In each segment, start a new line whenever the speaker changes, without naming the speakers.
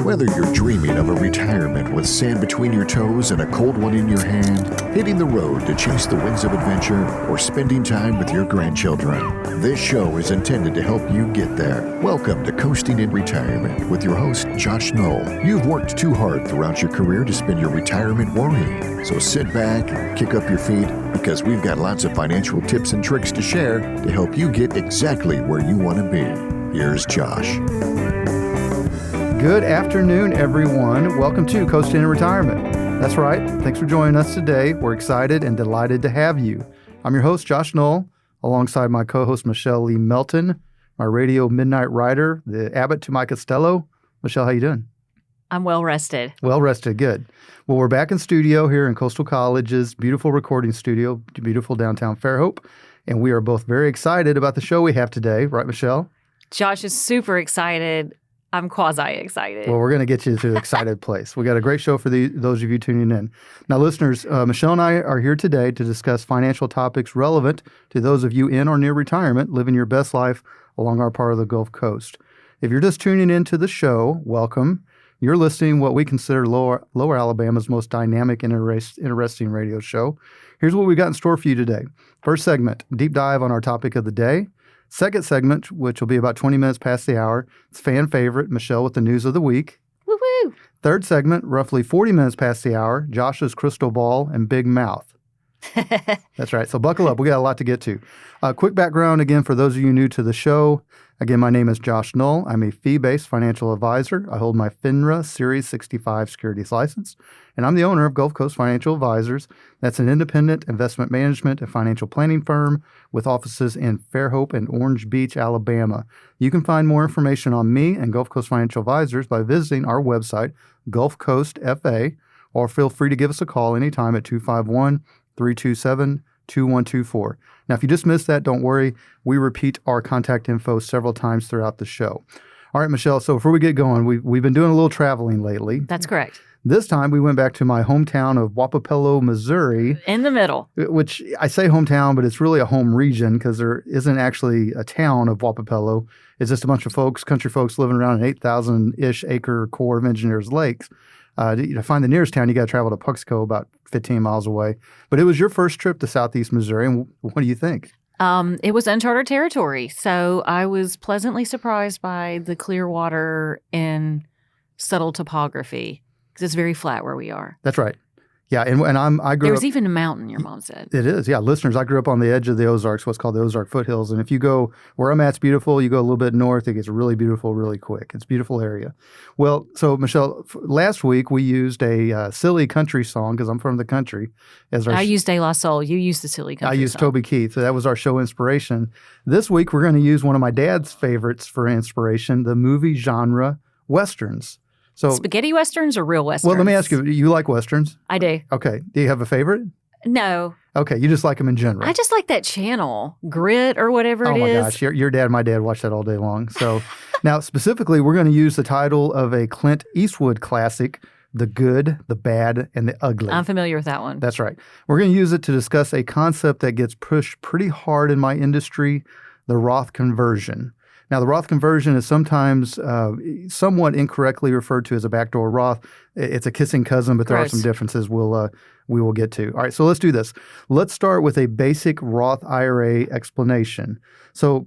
Whether you're dreaming of a retirement with sand between your toes and a cold one in your hand, hitting the road to chase the winds of adventure, or spending time with your grandchildren, this show is intended to help you get there. Welcome to Coasting in Retirement with your host, Josh Knoll. You've worked too hard throughout your career to spend your retirement worrying. So sit back, kick up your feet, because we've got lots of financial tips and tricks to share to help you get exactly where you want to be. Here's Josh.
Good afternoon, everyone. Welcome to Coasting in Retirement. That's right. Thanks for joining us today. We're excited and delighted to have you. I'm your host, Josh Knoll, alongside my co-host, Michelle Lee Melton, my radio midnight rider, the Abbott to my Costello. Michelle, how you doing?
I'm well rested.
Well rested. Good. Well, we're back in studio here in Coastal College's beautiful recording studio, beautiful downtown Fairhope, and we are both very excited about the show we have today. Right, Michelle?
Josh is super excited. I'm quasi-excited.
Well, we're going to get you to an excited place. We got a great show for those of you tuning in. Now, listeners, Michelle and I are here today to discuss financial topics relevant to those of you in or near retirement, living your best life along our part of the Gulf Coast. If you're just tuning into the show, welcome. You're listening to what we consider Lower Alabama's most dynamic and interesting radio show. Here's what we've got in store for you today. First segment, deep dive on our topic of the day. Second segment, which will be about 20 minutes past the hour, it's fan favorite, Michelle with the news of the week.
Woo-hoo!
Third segment, roughly 40 minutes past the hour, Josh's crystal ball and big mouth. That's right. So buckle up. We got a lot to get to. Quick background again for those of you new to the show. Again, my name is Josh Knoll. I'm a fee-based financial advisor. I hold my FINRA Series 65 securities license, and I'm the owner of Gulf Coast Financial Advisors. That's an independent investment management and financial planning firm with offices in Fairhope and Orange Beach, Alabama. You can find more information on me and Gulf Coast Financial Advisors by visiting our website, Gulf Coast FA, or feel free to give us a call anytime at 251-327-2124. Now, if you just missed that, don't worry. We repeat our contact info several times throughout the show. All right, Michelle, so before we get going, we've been doing a little traveling lately.
That's correct.
This time, we went back to my hometown of Wappapello, Missouri.
In the middle.
Which I say hometown, but it's really a home region because there isn't actually a town of Wappapello. It's just a bunch of folks, country folks living around an 8,000-ish acre Corps of Engineers lakes. To find the nearest town, you got to travel to Puxco, about 15 miles away. But it was your first trip to Southeast Missouri, and what do you think?
It was uncharted territory, so I was pleasantly surprised by the clear water and subtle topography because it's very flat where we are.
That's right. Yeah, and I grew up.
There's even a mountain, your mom said.
It is, yeah. Listeners, I grew up on the edge of the Ozarks, what's called the Ozark Foothills. And if you go where I'm at, it's beautiful. You go a little bit north, it gets really beautiful really quick. It's a beautiful area. Well, so Michelle, last week we used a silly country song because I'm from the country.
I used De La Soul. You used the silly country
song. I used
song.
Toby Keith. So that was our show inspiration. This week we're going to use one of my dad's favorites for inspiration, the movie genre Westerns. So,
spaghetti Westerns or real Westerns?
Well, let me ask you, you like Westerns?
I do.
Okay. Do you have a favorite?
No.
Okay. You just like them in general.
I just like that channel, Grit or whatever it is.
Oh, my gosh. Your dad and my dad watch that all day long. So now, specifically, we're going to use the title of a Clint Eastwood classic, The Good, the Bad, and the Ugly.
I'm familiar with that one.
That's right. We're going to use it to discuss a concept that gets pushed pretty hard in my industry, the Roth conversion. Now, the Roth conversion is sometimes somewhat incorrectly referred to as a backdoor Roth. It's a kissing cousin, but there are some differences we will get to. All right, so let's do this. Let's start with a basic Roth IRA explanation. So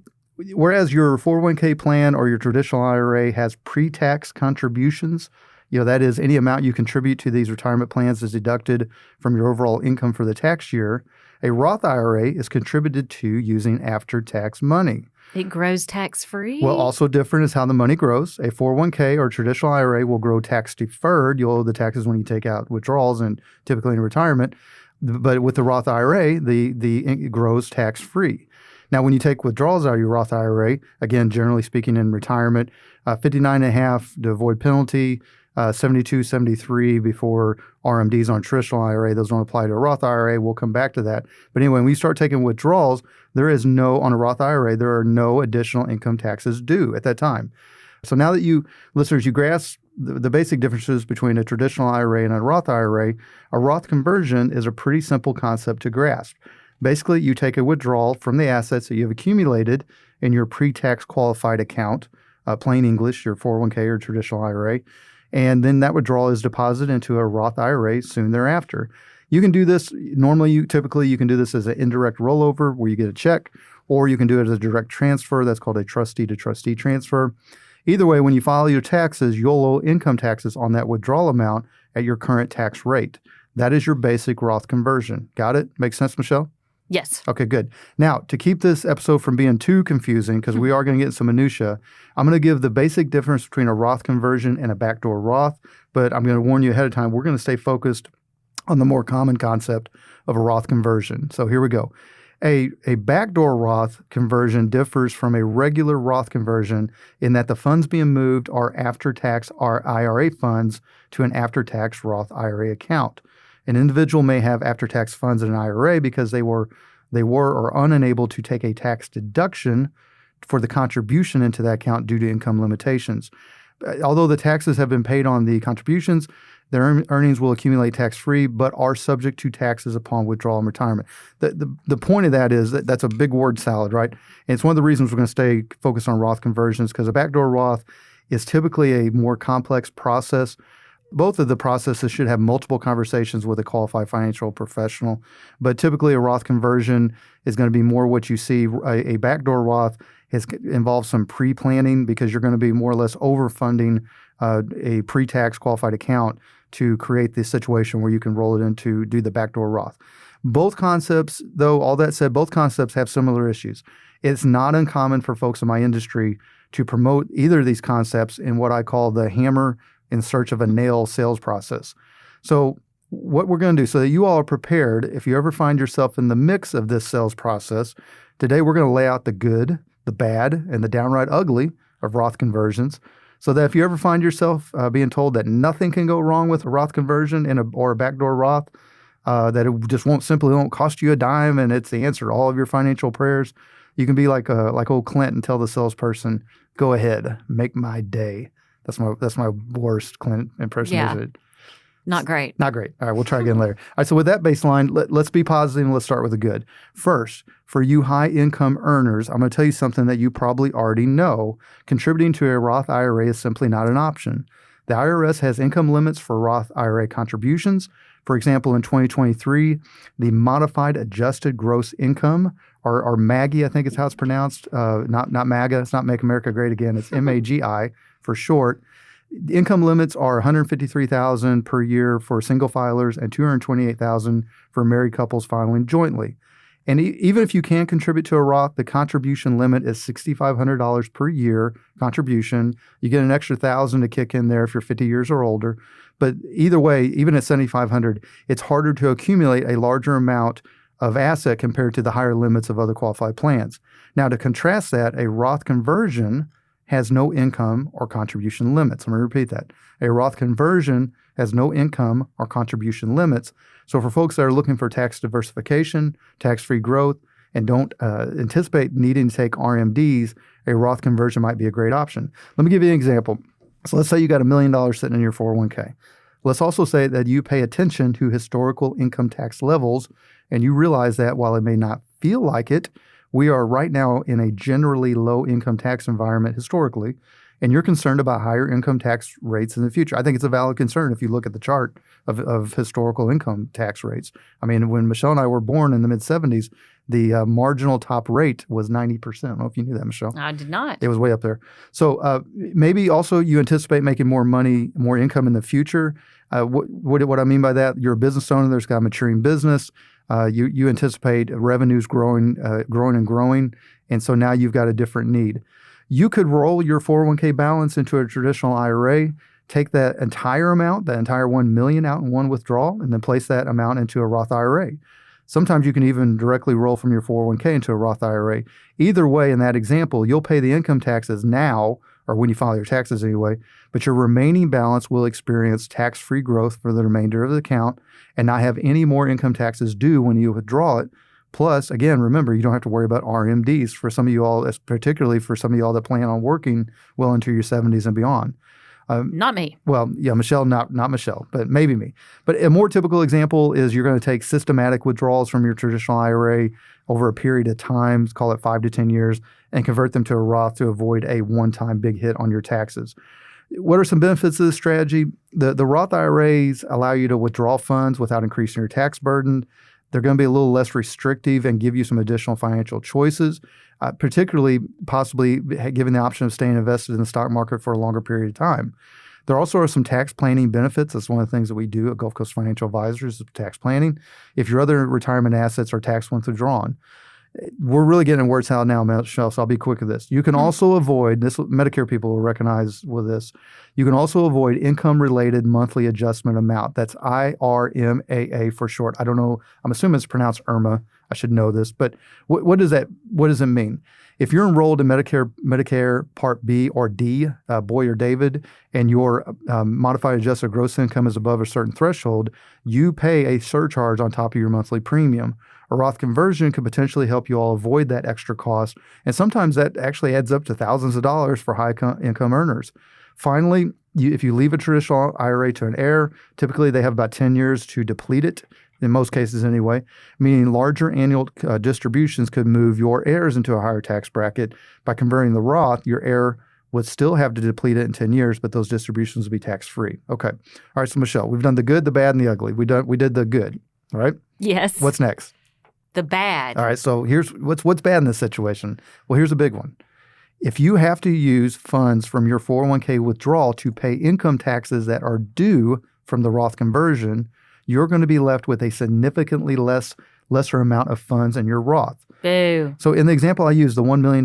whereas your 401k plan or your traditional IRA has pre-tax contributions, that is any amount you contribute to these retirement plans is deducted from your overall income for the tax year, a Roth IRA is contributed to using after-tax money.
It grows tax-free?
Well, also different is how the money grows. A 401k or traditional IRA will grow tax-deferred. You'll owe the taxes when you take out withdrawals and typically in retirement. But with the Roth IRA, it grows tax-free. Now, when you take withdrawals out of your Roth IRA, again, generally speaking in retirement, 59.5 to avoid penalty, 72, 73 before RMDs on traditional IRA. Those don't apply to a Roth IRA. We'll come back to that. But anyway, when you start taking withdrawals, on a Roth IRA, there are no additional income taxes due at that time. So now that listeners, you grasp the basic differences between a traditional IRA and a Roth IRA, a Roth conversion is a pretty simple concept to grasp. Basically, you take a withdrawal from the assets that you have accumulated in your pre-tax qualified account, plain English, your 401k or traditional IRA, And then that withdrawal is deposited into a Roth IRA soon thereafter. You can do this, normally you can do this as an indirect rollover where you get a check, or you can do it as a direct transfer. That's called a trustee to trustee transfer. Either way, when you file your taxes, you'll owe income taxes on that withdrawal amount at your current tax rate. That is your basic Roth conversion. Got it? Make sense, Michelle?
Yes.
Okay, good. Now, to keep this episode from being too confusing, because we are going to get into some minutia, I'm going to give the basic difference between a Roth conversion and a backdoor Roth, but I'm going to warn you ahead of time, we're going to stay focused on the more common concept of a Roth conversion. So here we go. A backdoor Roth conversion differs from a regular Roth conversion in that the funds being moved are after-tax IRA funds to an after-tax Roth IRA account. An individual may have after-tax funds in an IRA because they were or unable to take a tax deduction for the contribution into that account due to income limitations. Although the taxes have been paid on the contributions, their earnings will accumulate tax-free, but are subject to taxes upon withdrawal and retirement. The point of that is that's a big word salad, right? And it's one of the reasons we're going to stay focused on Roth conversions, because a backdoor Roth is typically a more complex process. Both of the processes should have multiple conversations with a qualified financial professional, but typically a Roth conversion is going to be more what you see. A backdoor Roth involves some pre-planning because you're going to be more or less overfunding a pre-tax qualified account to create this situation where you can roll it into do the backdoor Roth. Both concepts, though, all that said, both concepts have similar issues. It's not uncommon for folks in my industry to promote either of these concepts in what I call the hammer in search of a nail sales process. So what we're going to do so that you all are prepared, if you ever find yourself in the mix of this sales process, today we're going to lay out the good, the bad, and the downright ugly of Roth conversions, so that if you ever find yourself being told that nothing can go wrong with a Roth conversion or a backdoor Roth, that it just won't cost you a dime and it's the answer to all of your financial prayers, you can be like old Clint and tell the salesperson, "Go ahead, make my day." That's my worst Clint impersonation.
Yeah. Not great.
Not great. All right, we'll try again later. All right, so with that baseline, let's be positive and let's start with the good. First, for you high-income earners, I'm going to tell you something that you probably already know. Contributing to a Roth IRA is simply not an option. The IRS has income limits for Roth IRA contributions. For example, in 2023, the Modified Adjusted Gross Income, or MAGI, I think is how it's pronounced, not MAGA, it's not Make America Great Again, it's MAGI for short. The income limits are $153,000 per year for single filers and $228,000 for married couples filing jointly. And even if you can contribute to a Roth, the contribution limit is $6,500 per year contribution. You get an extra $1,000 to kick in there if you're 50 years or older. But either way, even at $7,500, it's harder to accumulate a larger amount of asset compared to the higher limits of other qualified plans. Now, to contrast that, a Roth conversion has no income or contribution limits. I'm going to repeat that. A Roth conversion has no income or contribution limits. So for folks that are looking for tax diversification, tax-free growth, and don't anticipate needing to take RMDs, a Roth conversion might be a great option. Let me give you an example. So let's say you got $1 million sitting in your 401k. Let's also say that you pay attention to historical income tax levels, and you realize that while it may not feel like it, we are right now in a generally low income tax environment historically, and you're concerned about higher income tax rates in the future. I think it's a valid concern if you look at the chart of historical income tax rates. I mean, when Michelle and I were born in the mid-'70s, the marginal top rate was 90%. I don't know if you knew that, Michelle.
I did not.
It was way up there. So maybe also you anticipate making more money, more income in the future. What I mean by that, you're a business owner, there's got a maturing business. You anticipate revenues growing, and so now you've got a different need. You could roll your 401k balance into a traditional IRA, take that entire amount, that entire $1 million out in one withdrawal, and then place that amount into a Roth IRA. Sometimes you can even directly roll from your 401k into a Roth IRA. Either way, in that example, you'll pay the income taxes now, or when you file your taxes anyway, but your remaining balance will experience tax-free growth for the remainder of the account and not have any more income taxes due when you withdraw it. Plus, again, remember, you don't have to worry about RMDs for some of you all, particularly for some of you all that plan on working well into your 70s and beyond.
Not me.
Well, yeah, Michelle, not Michelle, but maybe me. But a more typical example is you're going to take systematic withdrawals from your traditional IRA over a period of time, let's call it 5 to 10 years, and convert them to a Roth to avoid a one-time big hit on your taxes. What are some benefits of this strategy? The Roth IRAs allow you to withdraw funds without increasing your tax burden. They're going to be a little less restrictive and give you some additional financial choices, particularly possibly giving the option of staying invested in the stock market for a longer period of time. There also are some tax planning benefits. That's one of the things that we do at Gulf Coast Financial Advisors is tax planning. If your other retirement assets are tax withdrawn, we're really getting words out now, Michelle, so I'll be quick with this. You can also avoid, this Medicare people will recognize with this, you can also avoid income-related monthly adjustment amount. That's IRMAA for short. I don't know, I'm assuming it's pronounced IRMA. I should know this, but what does it mean? If you're enrolled in Medicare Part B or D, boy or David, and your modified adjusted gross income is above a certain threshold, you pay a surcharge on top of your monthly premium. A Roth conversion could potentially help you all avoid that extra cost, and sometimes that actually adds up to thousands of dollars for high income earners. Finally, if you leave a traditional IRA to an heir, typically they have about 10 years to deplete it, in most cases anyway, meaning larger annual distributions could move your heirs into a higher tax bracket. By converting the Roth, your heir would still have to deplete it in 10 years, but those distributions would be tax-free. Okay. All right, so Michelle, we've done the good, the bad, and the ugly. We did the good, all right?
Yes.
What's next?
The bad.
All right, so here's what's bad in this situation. Well, here's a big one. If you have to use funds from your 401k withdrawal to pay income taxes that are due from the Roth conversion, you're going to be left with a significantly lesser amount of funds in your Roth.
Boo.
So in the example I used, the $1 million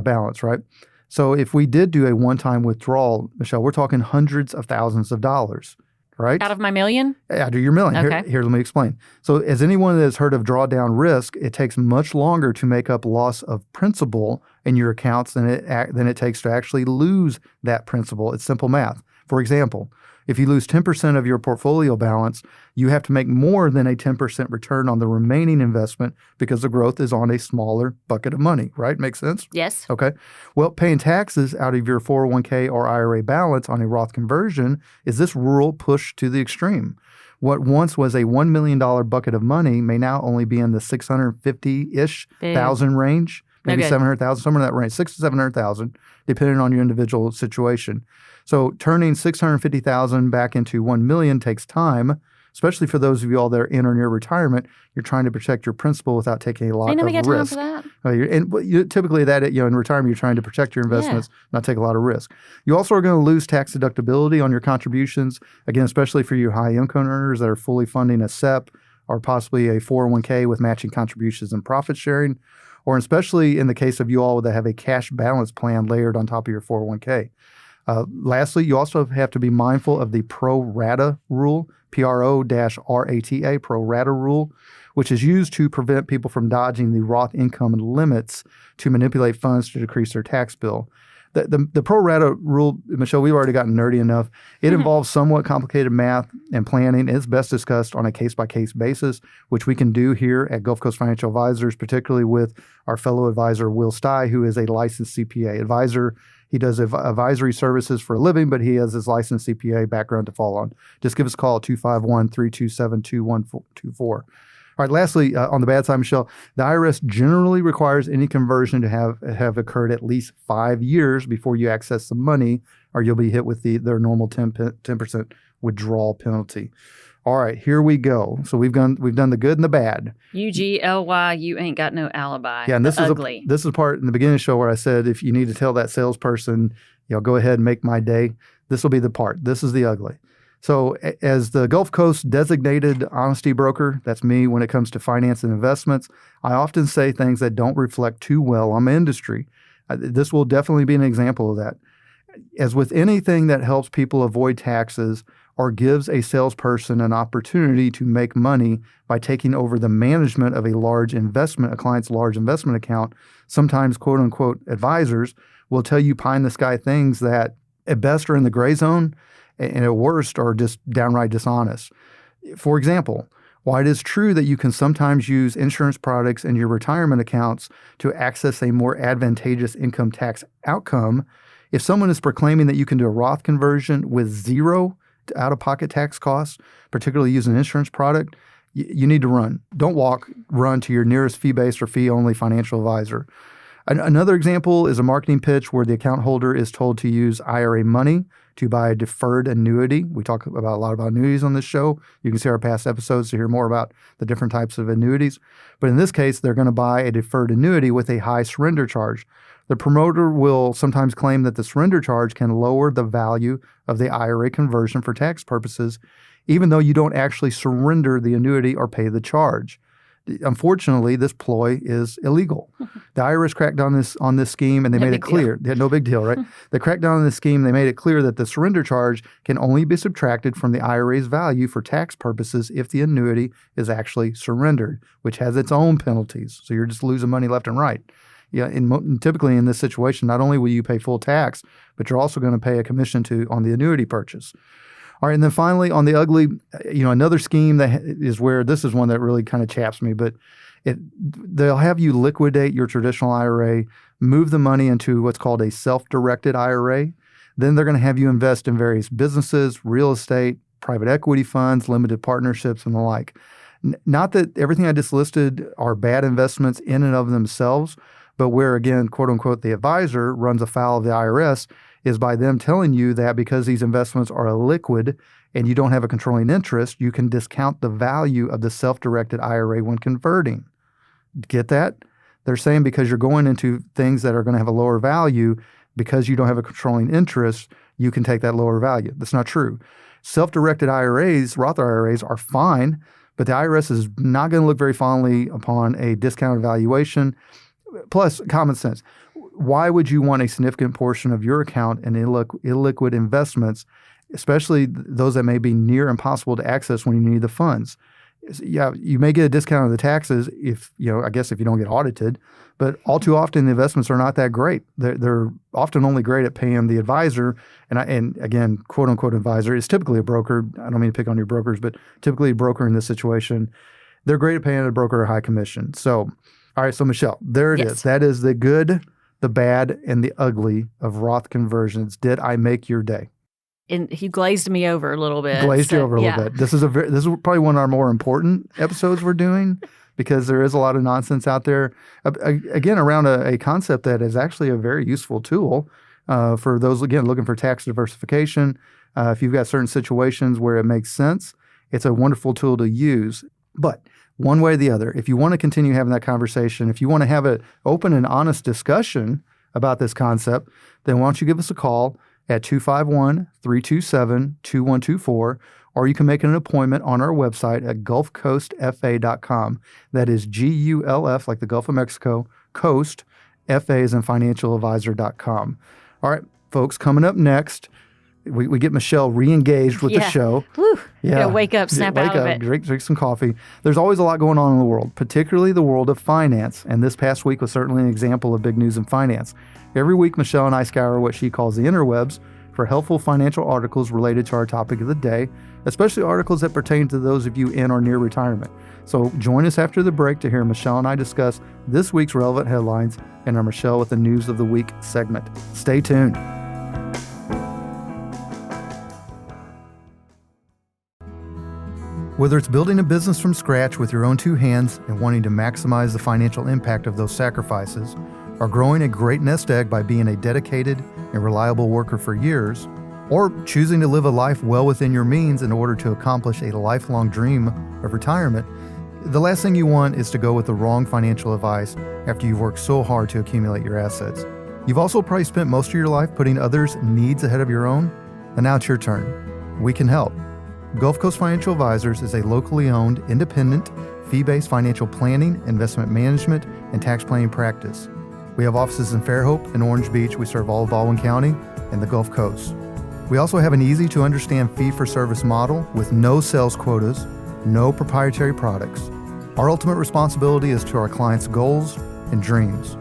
balance, right? So if we did do a one-time withdrawal, Michelle, we're talking hundreds of thousands of dollars, right?
Out of my million?
Out of your million.
Okay.
Here, let me explain. So as anyone that has heard of drawdown risk, it takes much longer to make up loss of principal in your accounts than it takes to actually lose that principal. It's simple math. For example, if you lose 10% of your portfolio balance, you have to make more than a 10% return on the remaining investment because the growth is on a smaller bucket of money, right? Makes sense?
Yes.
Okay. Well, paying taxes out of your 401k or IRA balance on a Roth conversion is this rule pushed to the extreme. What once was a $1 million bucket of money may now only be in the 650-ish thousand range, maybe 700,000, somewhere in that range, 600,000 to 700,000, depending on your individual situation. So turning 650,000 back into 1 million takes time, especially for those of you all that are in or near retirement. You're trying to protect your principal without taking a lot of risk.
Ain't nobody got time for that.
And typically that, in retirement, you're trying to protect your investments, not take a lot of risk. You also are going to lose tax deductibility on your contributions, again, especially for you high income earners that are fully funding a SEP or possibly a 401k with matching contributions and profit sharing, or especially in the case of you all that have a cash balance plan layered on top of your 401k. Lastly, you also have to be mindful of the pro rata rule, PRO-RATA, pro rata rule, which is used to prevent people from dodging the Roth income limits to manipulate funds to decrease their tax bill. The pro rata rule, Michelle, we've already gotten nerdy enough. It involves somewhat complicated math and planning. It's best discussed on a case-by-case basis, which we can do here at Gulf Coast Financial Advisors, particularly with our fellow advisor, Will Stye, who is a licensed CPA advisor. He does advisory services for a living, but he has his licensed CPA background to fall on. Just give us a call at 251-327-2124. All right, lastly, on the bad side, Michelle, the IRS generally requires any conversion to have occurred at least 5 years before you access the money, or you'll be hit with their normal 10% withdrawal penalty. All right, here we go. So we've done the good and the bad.
UGLY, you ain't got no alibi.
Yeah, and this is
ugly.
This is part in the beginning of the show where I said if you need to tell that salesperson, go ahead and make my day. This will be the part. This is the ugly. So as the Gulf Coast designated honesty broker, that's me when it comes to finance and investments, I often say things that don't reflect too well on my industry. This will definitely be an example of that. As with anything that helps people avoid taxes or gives a salesperson an opportunity to make money by taking over the management of a client's large investment account, sometimes quote unquote advisors will tell you pie in the sky things that at best are in the gray zone and at worst are just downright dishonest. For example, while it is true that you can sometimes use insurance products in your retirement accounts to access a more advantageous income tax outcome, if someone is proclaiming that you can do a Roth conversion with zero out-of-pocket tax costs, particularly using an insurance product, you need to run. Don't walk, run to your nearest fee-based or fee-only financial advisor. Another example is a marketing pitch where the account holder is told to use IRA money to buy a deferred annuity. We talk about a lot about annuities on this show. You can see our past episodes to hear more about the different types of annuities. But in this case, they're going to buy a deferred annuity with a high surrender charge. The promoter will sometimes claim that the surrender charge can lower the value of the IRA conversion for tax purposes, even though you don't actually surrender the annuity or pay the charge. Unfortunately, this ploy is illegal. The IRS cracked down on this scheme, and they made it clear. No big deal, right? They cracked down on this scheme. They made it clear that the surrender charge can only be subtracted from the IRA's value for tax purposes if the annuity is actually surrendered, which has its own penalties. So you're just losing money left and right. Yeah, typically in this situation, not only will you pay full tax, but you're also going to pay a commission on the annuity purchase. All right, and then finally on the ugly, another scheme that is where this is one that really kind of chaps me, but they'll have you liquidate your traditional IRA, move the money into what's called a self-directed IRA. Then they're going to have you invest in various businesses, real estate, private equity funds, limited partnerships, and the like. Not that everything I just listed are bad investments in and of themselves, but where, again, quote unquote, the advisor runs afoul of the IRS is by them telling you that because these investments are illiquid and you don't have a controlling interest, you can discount the value of the self-directed IRA when converting. Get that? They're saying because you're going into things that are going to have a lower value, because you don't have a controlling interest, you can take that lower value. That's not true. Self-directed IRAs, Roth IRAs, are fine, but the IRS is not going to look very fondly upon a discounted valuation. Plus, common sense. Why would you want a significant portion of your account in illiquid investments, especially those that may be near impossible to access when you need the funds? Yeah, you may get a discount on the taxes if you don't get audited, but all too often the investments are not that great. They're often only great at paying the advisor, and again, quote unquote advisor is typically a broker. I don't mean to pick on your brokers, but typically a broker in this situation. They're great at paying a broker a high commission. So, all right, so Michelle, there it is. That is the good, the bad, and the ugly of Roth conversions. Did I make your day?
And he glazed me over a little bit.
You over a little bit. This is probably one of our more important episodes we're doing because there is a lot of nonsense out there. Again, around a concept that is actually a very useful tool for those, again, looking for tax diversification. If you've got certain situations where it makes sense, it's a wonderful tool to use. But one way or the other, if you want to continue having that conversation, if you want to have an open and honest discussion about this concept, then why don't you give us a call at 251-327-2124, or you can make an appointment on our website at gulfcoastfa.com. That is GULF, like the Gulf of Mexico, Coast, FA as in financialadvisor.com. All right, folks, coming up next, we get Michelle re-engaged with the show.
Woo. Yeah. Wake up, snap out of it.
Drink some coffee. There's always a lot going on in the world, particularly the world of finance. And this past week was certainly an example of big news in finance. Every week, Michelle and I scour what she calls the interwebs for helpful financial articles related to our topic of the day, especially articles that pertain to those of you in or near retirement. So join us after the break to hear Michelle and I discuss this week's relevant headlines in our Michelle with the News of the Week segment. Stay tuned. Whether it's building a business from scratch with your own two hands and wanting to maximize the financial impact of those sacrifices, or growing a great nest egg by being a dedicated and reliable worker for years, or choosing to live a life well within your means in order to accomplish a lifelong dream of retirement, the last thing you want is to go with the wrong financial advice after you've worked so hard to accumulate your assets. You've also probably spent most of your life putting others' needs ahead of your own, and now it's your turn. We can help. Gulf Coast Financial Advisors is a locally owned, independent, fee-based financial planning, investment management, and tax planning practice. We have offices in Fairhope and Orange Beach. We serve all of Baldwin County and the Gulf Coast. We also have an easy-to-understand fee-for-service model with no sales quotas, no proprietary products. Our ultimate responsibility is to our clients' goals and dreams.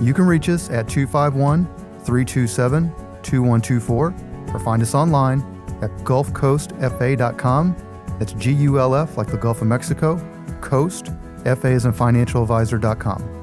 You can reach us at 251-327-2124 or find us online at gulfcoastfa.com. That's GULF, like the Gulf of Mexico, Coast, FA as in financialadvisor.com.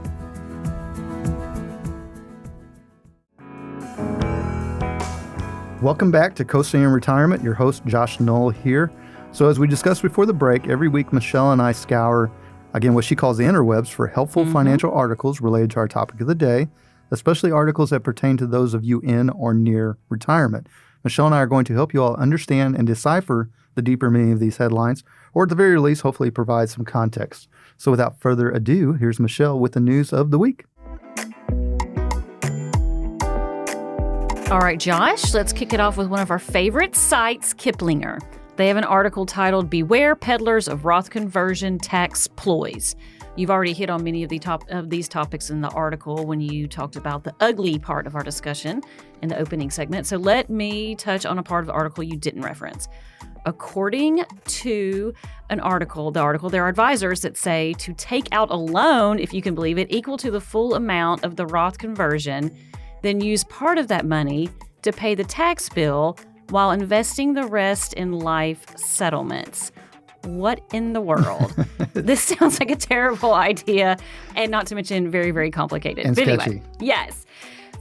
Welcome back to Coasting in Retirement. Your host, Josh Knoll here. So as we discussed before the break, every week Michelle and I scour, again, what she calls the interwebs for helpful financial articles related to our topic of the day, especially articles that pertain to those of you in or near retirement. Michelle and I are going to help you all understand and decipher the deeper meaning of these headlines, or at the very least, hopefully provide some context. So without further ado, here's Michelle with the news of the week.
All right, Josh, let's kick it off with one of our favorite sites, Kiplinger. They have an article titled, Beware Peddlers of Roth Conversion Tax Ploys. You've already hit on many of these topics in the article when you talked about the ugly part of our discussion in the opening segment. So let me touch on a part of the article you didn't reference. According to the article, there are advisors that say to take out a loan, if you can believe it, equal to the full amount of the Roth conversion, then use part of that money to pay the tax bill while investing the rest in life settlements. What in the world? This sounds like a terrible idea, and not to mention very, very complicated.
And
but
sketchy.
Anyway, yes.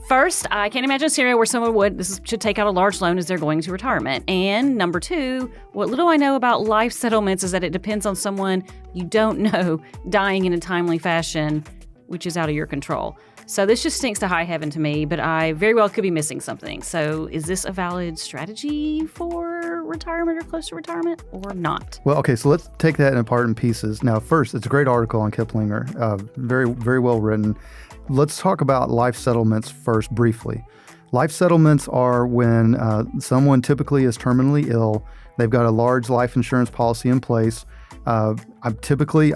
First, I can't imagine a scenario where someone should take out a large loan as they're going to retirement. And number two, what little I know about life settlements is that it depends on someone you don't know dying in a timely fashion, which is out of your control. So this just stinks to high heaven to me, but I very well could be missing something. So is this a valid strategy for retirement or close to retirement or not?
Well, okay, so let's take that apart in pieces. Now, first, it's a great article on Kiplinger, very, very well written. Let's talk about life settlements first briefly. Life settlements are when someone typically is terminally ill. They've got a large life insurance policy in place. I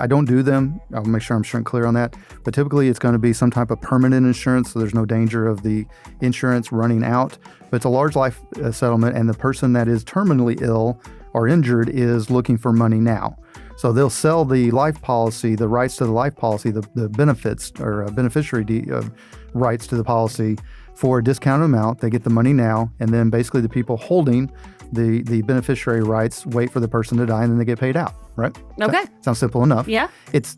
don't do them. I'll make sure I'm clear on that. But typically, it's going to be some type of permanent insurance, so there's no danger of the insurance running out. But it's a large life settlement, and the person that is terminally ill or injured is looking for money now. So they'll sell the life policy, the rights to the life policy, the benefits or beneficiary rights to the policy for a discounted amount. They get the money now, and then basically the people holding the beneficiary rights wait for the person to die, and then they get paid out. Right?
Okay.
Sounds simple enough.
Yeah.
It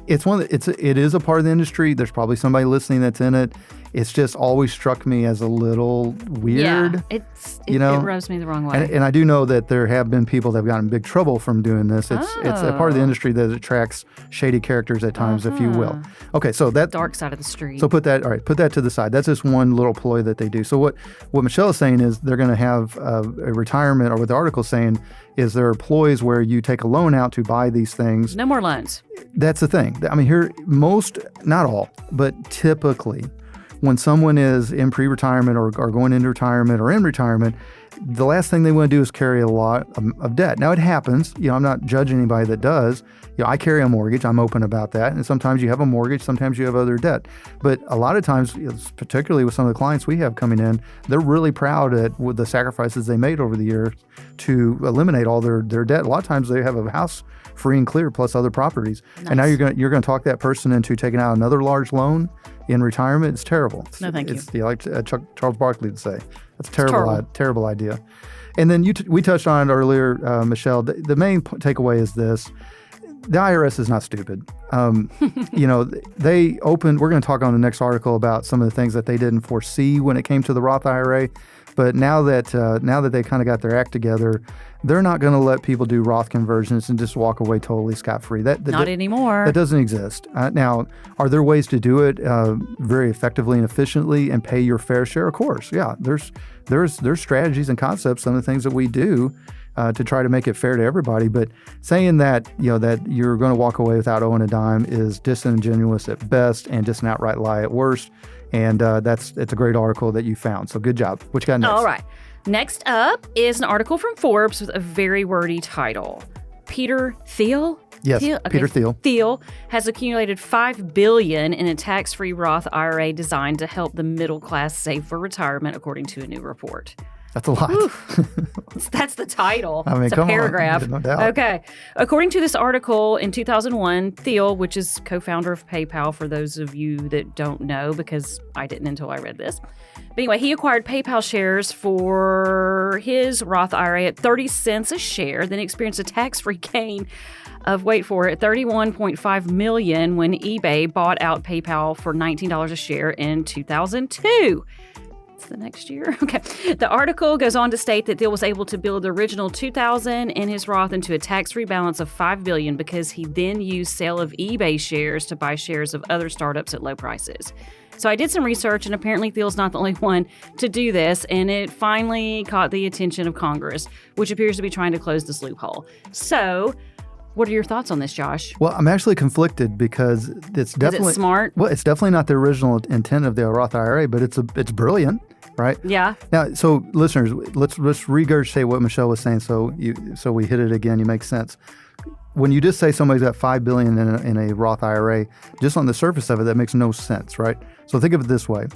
is a part of the industry. There's probably somebody listening that's in it. It's just always struck me as a little weird.
Yeah, it rubs me the wrong way.
And I do know that there have been people that have gotten in big trouble from doing this. It's a part of the industry that attracts shady characters at times, if you will. Okay, so that
dark side of the street.
So put that to the side. That's just one little ploy that they do. So what Michelle is saying is they're going to have a retirement, or what the article is saying is there are ploys where you take a loan out to buy these things.
No more loans.
That's the thing. I mean, here, not all, but typically, when someone is in pre-retirement or going into retirement or in retirement, the last thing they want to do is carry a lot of debt. Now, it happens. I'm not judging anybody that does. I carry a mortgage. I'm open about that. And sometimes you have a mortgage. Sometimes you have other debt. But a lot of times, particularly with some of the clients we have coming in, they're really proud with the sacrifices they made over the years to eliminate all their debt. A lot of times they have a house free and clear plus other properties. Nice. And now you're going to talk that person into taking out another large loan in retirement. It's terrible.
No, thank you.
Like Charles Barkley would say. That's a terrible idea. And then we touched on it earlier, Michelle. The main takeaway is this. The IRS is not stupid. They opened, we're going to talk on the next article about some of the things that they didn't foresee when it came to the Roth IRA. But now that they kind of got their act together, they're not going to let people do Roth conversions and just walk away totally scot-free.
Not anymore.
That doesn't exist. Now, are there ways to do it very effectively and efficiently and pay your fair share? Of course, yeah. There's strategies and concepts, some of the things that we do to try to make it fair to everybody. But saying that that you're going to walk away without owing a dime is disingenuous at best and just an outright lie at worst. And it's a great article that you found. So good job. What you got next?
All right. Next up is an article from Forbes with a very wordy title. Peter Thiel?
Yes, Peter Thiel.
Thiel has accumulated $5 billion in a tax-free Roth IRA designed to help the middle class save for retirement, according to a new report.
That's a lot.
That's the title.
I mean,
it's a paragraph.
No doubt.
Okay. According to this article, in 2001, Thiel, which is co-founder of PayPal, for those of you that don't know, because I didn't until I read this. But anyway, he acquired PayPal shares for his Roth IRA at 30 cents a share, then experienced a tax-free gain of, wait for it, $31.5 million when eBay bought out PayPal for $19 a share in 2002. The next year. Okay. The article goes on to state that Thiel was able to build the original $2,000 in his Roth into a tax-free balance of $5 billion because he then used sale of eBay shares to buy shares of other startups at low prices. So I did some research, and apparently Thiel's not the only one to do this, and it finally caught the attention of Congress, which appears to be trying to close this loophole. So what are your thoughts on this, Josh?
Well, I'm actually conflicted because it's definitely
Is it smart?
Well, it's definitely not the original intent of the Roth IRA, but it's brilliant, right?
Yeah.
Now, so listeners, let's regurgitate what Michelle was saying, so we hit it again. You make sense. When you just say somebody's got $5 billion in a Roth IRA, just on the surface of it, that makes no sense, right? So think of it this way.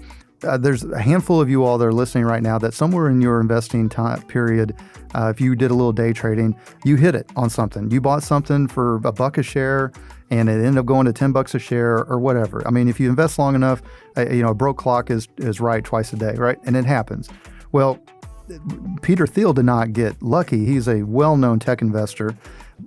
There's a handful of you all that are listening right now that somewhere in your investing time period, if you did a little day trading, you hit it on something. You bought something for $1 a share and it ended up going to $10 a share or whatever. I mean, if you invest long enough, a broke clock is right twice a day, right? And it happens. Well, Peter Thiel did not get lucky. He's a well-known tech investor.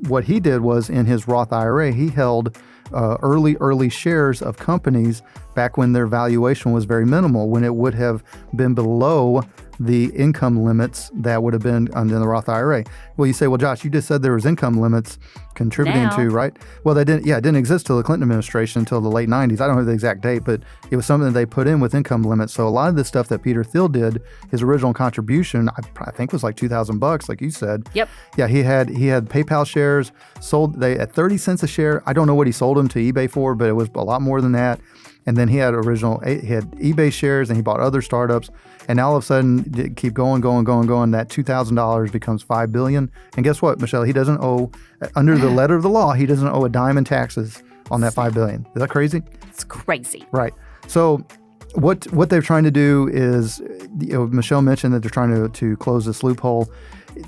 What he did was in his Roth IRA, he held early shares of companies back when their valuation was very minimal, when it would have been below the income limits that would have been under the Roth IRA. Well, you say, well, Josh, you just said there was income limits contributing to, right? Well, it didn't exist till the Clinton administration until the late 90s. I don't have the exact date, but it was something that they put in with income limits. So a lot of the stuff that Peter Thiel did, his original contribution, I think was like $2,000, like you said.
Yep.
Yeah, he had PayPal shares sold at 30 cents a share. I don't know what he sold them to eBay for, but it was a lot more than that. And then he had eBay shares and he bought other startups. And now all of a sudden, keep going. That $2,000 becomes $5 billion. And guess what, Michelle? He doesn't owe, under the letter of the law, he doesn't owe a dime in taxes on that $5 billion. Is that crazy?
It's crazy.
Right. So what they're trying to do is, Michelle mentioned that they're trying to close this loophole.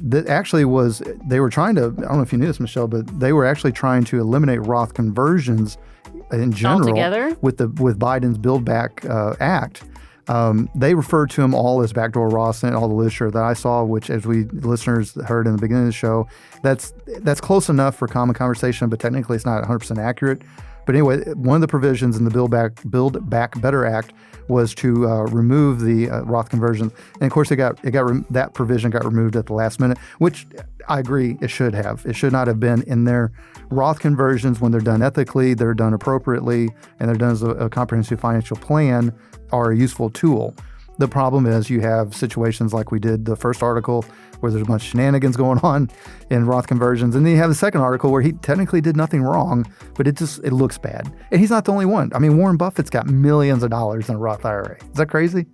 That actually was, they were trying to, I don't know if you knew this, Michelle, but they were actually trying to eliminate Roth conversions in general
altogether?
with Biden's Build Back Act. They referred to them all as backdoor Roths and all the literature that I saw, which, as we listeners heard in the beginning of the show, that's close enough for common conversation, but technically it's not 100% accurate. But anyway, one of the provisions in the Build Back Better Act was to remove the Roth conversion, and of course that provision got removed at the last minute, which I agree it should have. It should not have been in there. Roth conversions, when they're done ethically, they're done appropriately, and they're done as a comprehensive financial plan, are a useful tool. The problem is you have situations like we did the first article where there's a bunch of shenanigans going on in Roth conversions. And then you have the second article where he technically did nothing wrong, but it looks bad. And he's not the only one. I mean, Warren Buffett's got millions of dollars in a Roth IRA. Is that crazy?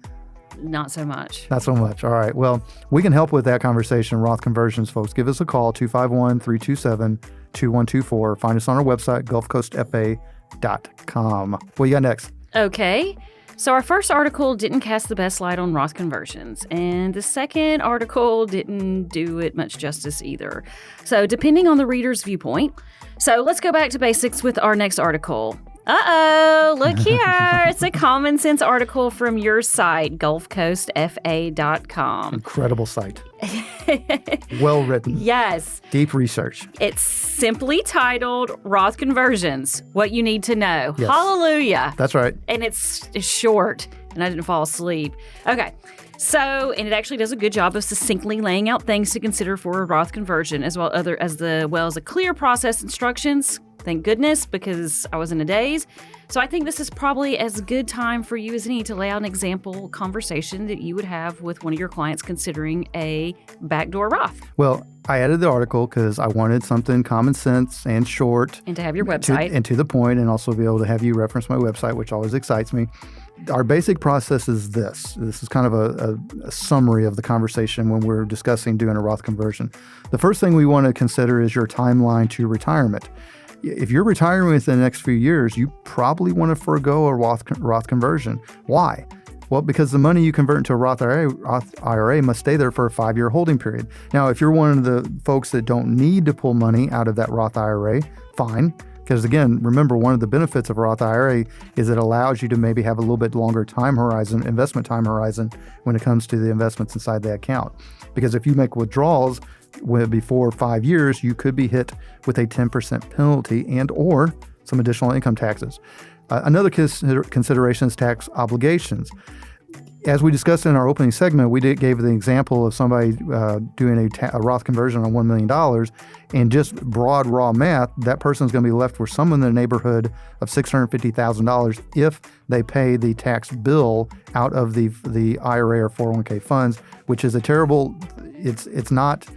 Not so much.
Not so much. All right. Well, we can help with that conversation, Roth conversions, folks. Give us a call, 251-327-2124. Find us on our website, gulfcoastfa.com. What you got next?
Okay. So our first article didn't cast the best light on Roth conversions, and the second article didn't do it much justice either. So depending on the reader's viewpoint. So let's go back to basics with our next article. Uh-oh, look here. It's a common sense article from your site, gulfcoastfa.com.
Incredible site. Well written.
Yes.
Deep research.
It's simply titled Roth Conversions, What You Need to Know.
Yes.
Hallelujah.
That's right.
And it's short, and I didn't fall asleep. Okay. So, and it actually does a good job of succinctly laying out things to consider for a Roth conversion, as well as a clear process instructions. Thank goodness, because I was in a daze. So I think this is probably as good time for you as any to lay out an example conversation that you would have with one of your clients considering a backdoor Roth.
Well, I added the article because I wanted something common sense and short.
And to have your website.
And to the point, and also be able to have you reference my website, which always excites me. Our basic process is this. This is kind of a summary of the conversation when we're discussing doing a Roth conversion. The first thing we want to consider is your timeline to retirement. If you're retiring within the next few years, you probably want to forego a Roth conversion. Why? Well, because the money you convert into a Roth IRA must stay there for a 5-year holding period. Now, if you're one of the folks that don't need to pull money out of that Roth IRA, fine. Because again, remember, one of the benefits of a Roth IRA is it allows you to maybe have a little bit longer investment time horizon when it comes to the investments inside the account. Because if you make withdrawals before 5 years, you could be hit with a 10% penalty and or some additional income taxes. Another consideration is tax obligations. as we discussed in our opening segment, we gave the example of somebody doing a Roth conversion on $1 million, and just broad raw math, that person's going to be left with somewhere in the neighborhood of $650,000 if they pay the tax bill out of the IRA or 401k funds, which is a terrible. It's not.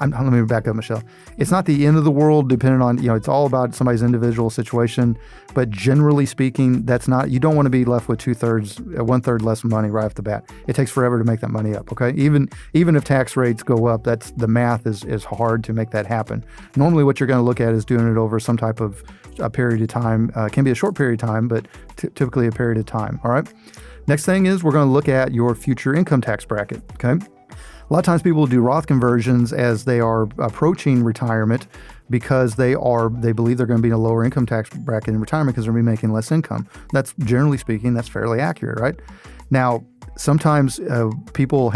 Let me back up, Michelle. It's not the end of the world, depending on, it's all about somebody's individual situation. But generally speaking, that's not, you don't want to be left with 1/3 less money right off the bat. It takes forever to make that money up, okay? Even if tax rates go up, the math is hard to make that happen. Normally what you're going to look at is doing it over some type of a period of time. It can be a short period of time, but typically a period of time, all right? Next thing is we're going to look at your future income tax bracket, okay? A lot of times people do Roth conversions as they are approaching retirement because they believe they're going to be in a lower income tax bracket in retirement because they're going to be making less income. That's, generally speaking, that's fairly accurate, right? Now, sometimes people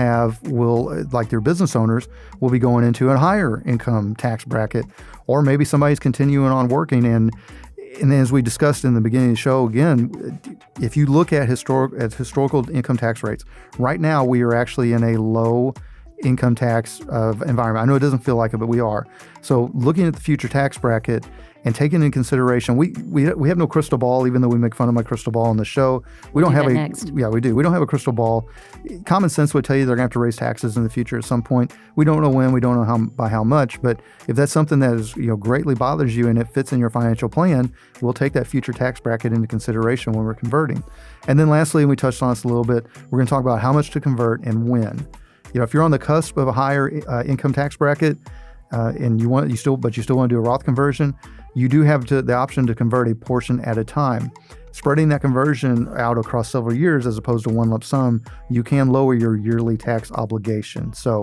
like their business owners, will be going into a higher income tax bracket, or maybe somebody's continuing on working. And as we discussed in the beginning of the show, again, if you look at historical income tax rates, right now we are actually in a low income tax environment. I know it doesn't feel like it, but we are. So looking at the future tax bracket and taking into consideration, we have no crystal ball, even though we make fun of my crystal ball on the show. We don't have
next.
Yeah, we do. We don't have a crystal ball. Common sense would tell you they're going to have to raise taxes in the future at some point. We don't know when, we don't know by how much, but if that's something that is, greatly bothers you and it fits in your financial plan, we'll take that future tax bracket into consideration when we're converting. And then lastly, and we touched on this a little bit, we're going to talk about how much to convert and when. If you're on the cusp of a higher income tax bracket, and you still want to do a Roth conversion, you do have the option to convert a portion at a time. Spreading that conversion out across several years as opposed to one lump sum, you can lower your yearly tax obligation. So,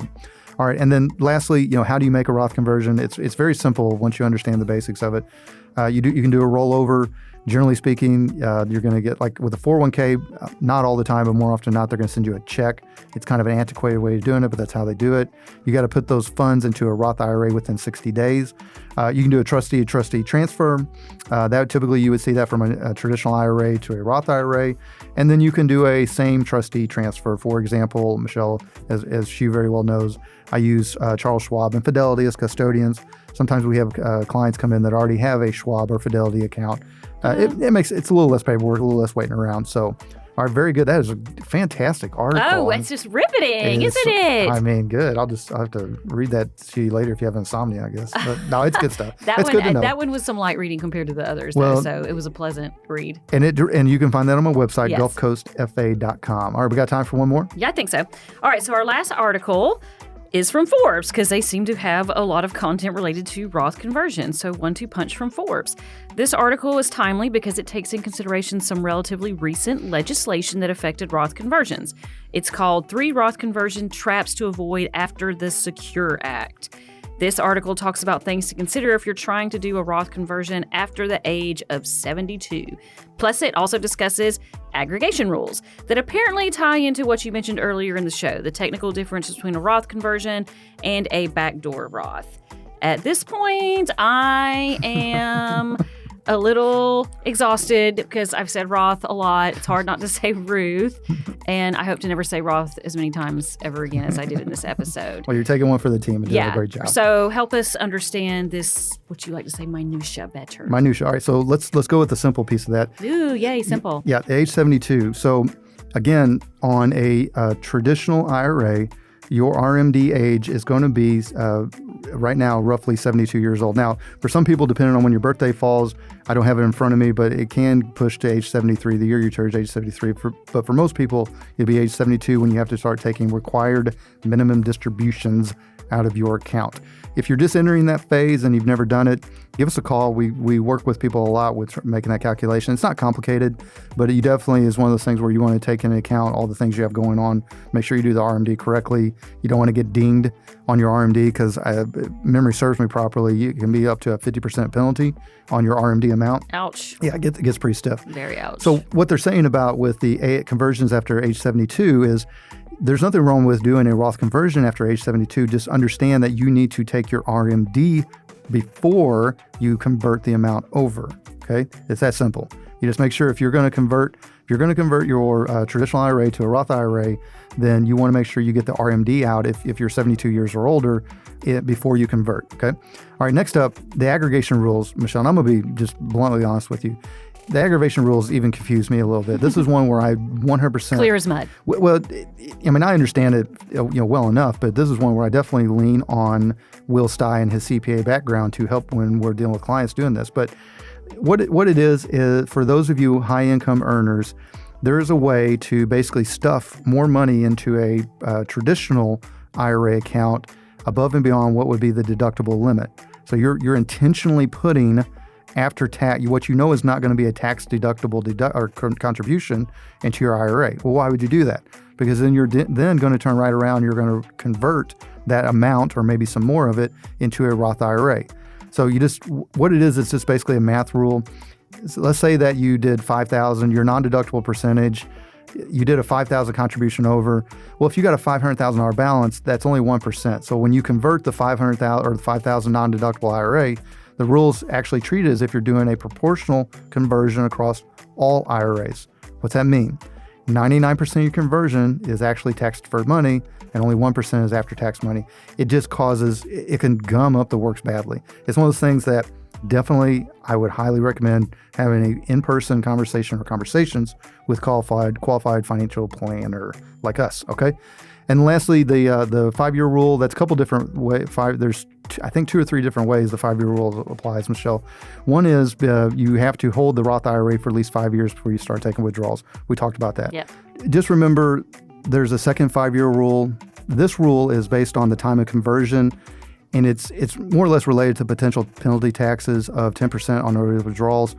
all right, and then lastly, how do you make a Roth conversion? It's very simple once you understand the basics of it. You can do a rollover. Generally speaking, you're going to get, like with a 401k, not all the time, but more often than not, they're going to send you a check. It's kind of an antiquated way of doing it, but that's how they do it. You got to put those funds into a Roth IRA within 60 days. You can do a trustee transfer. That typically you would see that from a traditional IRA to a Roth IRA. And then you can do a same trustee transfer. For example, Michelle, as she very well knows, I use Charles Schwab and Fidelity as custodians. Sometimes we have clients come in that already have a Schwab or Fidelity account. It's a little less paperwork, a little less waiting around. So, all right, very good. That is a fantastic article.
Oh, it's just riveting, isn't it?
I mean, good. I'll have to read that to you later if you have insomnia, I guess. But no, it's good stuff.
Good to know. That one was some light reading compared to the others, though, so it was a pleasant read.
And you can find that on my website,
yes.
gulfcoastfa.com. All right, we got time for one more?
Yeah, I think so. All right, so our last article is from Forbes, because they seem to have a lot of content related to Roth conversion. So 1-2 punch from Forbes. This article is timely because it takes in consideration some relatively recent legislation that affected Roth conversions. It's called 3 Roth Conversion Traps to Avoid After the Secure Act. This article talks about things to consider if you're trying to do a Roth conversion after the age of 72. Plus, it also discusses aggregation rules that apparently tie into what you mentioned earlier in the show, the technical difference between a Roth conversion and a backdoor Roth. At this point, I am a little exhausted because I've said Roth a lot. It's hard not to say Ruth. And I hope to never say Roth as many times ever again as I did in this episode.
Well, you're taking one for the team and doing a great job.
So help us understand this, what you like to say, minutia better.
Minutia. All right, so let's go with the simple piece of that.
Ooh, yay, simple.
Yeah, age 72. So again, on a traditional IRA, your RMD age is going to be right now roughly 72 years old. Now, for some people, depending on when your birthday falls, I don't have it in front of me, but it can push to age 73 the year you turn age 73. But for most people, it'll be age 72 when you have to start taking required minimum distributions out of your account. If you're just entering that phase and you've never done it, give us a call. We work with people a lot with making that calculation. It's not complicated, but it definitely is one of those things where you want to take into account all the things you have going on. Make sure you do the RMD correctly. You don't want to get dinged on your RMD because memory serves me properly. It can be up to a 50% penalty on your RMD amount.
Ouch.
Yeah, it gets pretty stiff.
Very ouch.
So what they're saying about with the conversions after age 72 is there's nothing wrong with doing a Roth conversion after age 72. Just understand that you need to take your RMD before you convert the amount over, okay? It's that simple. You just make sure if you're going to convert, if you're going to convert your traditional IRA to a Roth IRA, then you want to make sure you get the RMD out if you're 72 years or older before you convert, okay? All right, next up, the aggregation rules. Michelle, and I'm going to be just bluntly honest with you. The aggregation rules even confuse me a little bit. This is one where I 100%...
Clear as mud.
Well, I mean, I understand it well enough, but this is one where I definitely lean on Will Stye and his CPA background to help when we're dealing with clients doing this. But what it is for those of you high-income earners, there is a way to basically stuff more money into a traditional IRA account above and beyond what would be the deductible limit. So you're intentionally putting after tax, what you know is not going to be a tax deductible contribution into your IRA. Well, why would you do that? Because then you're then going to turn right around, you're going to convert that amount or maybe some more of it into a Roth IRA. So what it is, it's just basically a math rule. So let's say that you did $5,000, your non-deductible percentage, you did a $5,000 contribution over. Well, if you got a $500,000 balance, that's only 1%. So when you convert the $500,000 or the $5,000 non-deductible IRA, the rules actually treat it as if you're doing a proportional conversion across all IRAs. What's that mean? 99% of your conversion is actually tax-deferred money, and only 1% is after-tax money. It just it can gum up the works badly. It's one of those things that definitely I would highly recommend having an in-person conversation or conversations with qualified financial planner like us, okay? And lastly, the 5-year rule, that's a couple different ways. There's, I think, 2 or 3 different ways the 5-year rule applies, Michelle. One is you have to hold the Roth IRA for at least 5 years before you start taking withdrawals. We talked about that.
Yep.
Just remember, there's a second 5-year rule. This rule is based on the time of conversion, and it's more or less related to potential penalty taxes of 10% on early withdrawals.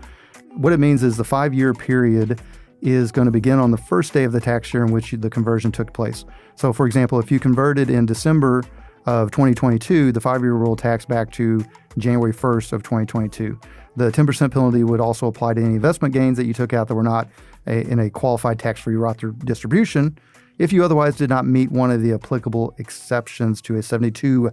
What it means is the 5-year period is going to begin on the first day of the tax year in which the conversion took place. So, for example, if you converted in December of 2022, the 5-year rule tax back to January 1st of 2022. The 10% penalty would also apply to any investment gains that you took out that were not in a qualified tax-free Roth distribution if you otherwise did not meet one of the applicable exceptions to a 72T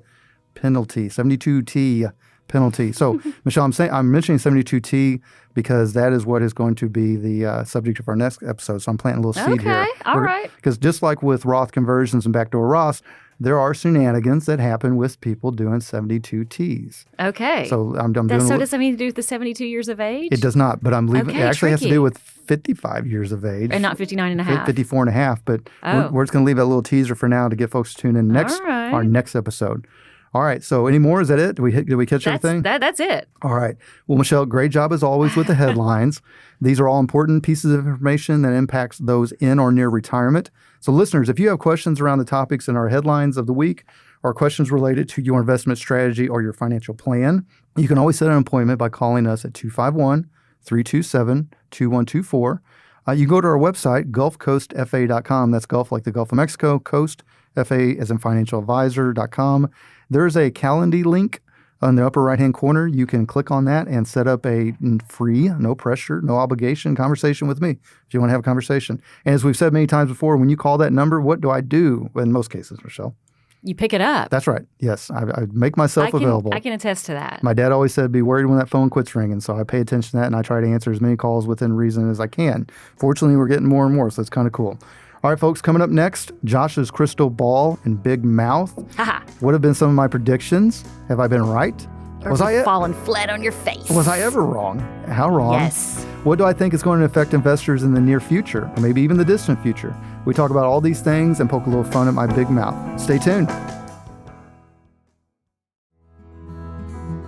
penalty. So, Michelle, I'm mentioning 72T because that is what is going to be the subject of our next episode. So I'm planting a little seed here.
Okay, all right.
Because just like with Roth conversions and backdoor Roths, there are shenanigans that happen with people doing 72Ts.
Okay.
So I'm doing.
So does that mean to do with the 72 years of age?
It does not, but I'm leaving.
Okay,
it actually has to
tricky.
do with 55 years of age.
And not 59 and a half.
54 and a half. But we're just going to leave that little teaser for now to get folks to tune in our next episode. All right. So any more? Is that it? Did we catch everything?
That's it.
All right. Well, Michelle, great job as always with the headlines. These are all important pieces of information that impacts those in or near retirement. So listeners, if you have questions around the topics in our headlines of the week or questions related to your investment strategy or your financial plan, you can always set an appointment by calling us at 251-327-2124. You can go to our website, gulfcoastfa.com. That's Gulf like the Gulf of Mexico, Coast, FA as in financialadvisor.com. There's a Calendly link on the upper right-hand corner. You can click on that and set up a free, no pressure, no obligation conversation with me if you want to have a conversation. And as we've said many times before, when you call that number, what do I do in most cases, Michelle?
You pick it up.
That's right. Yes. I make myself available.
I can attest to that.
My dad always said, be worried when that phone quits ringing. So I pay attention to that and I try to answer as many calls within reason as I can. Fortunately, we're getting more and more, so it's kind of cool. All right, folks, coming up next, Josh's crystal ball and big mouth.
Haha.
What have been some of my predictions? Have I been right?
Or was I fallen flat on your face?
Was I ever wrong? How wrong?
Yes.
What do I think is going to affect investors in the near future, or maybe even the distant future? We talk about all these things and poke a little fun at my big mouth. Stay tuned.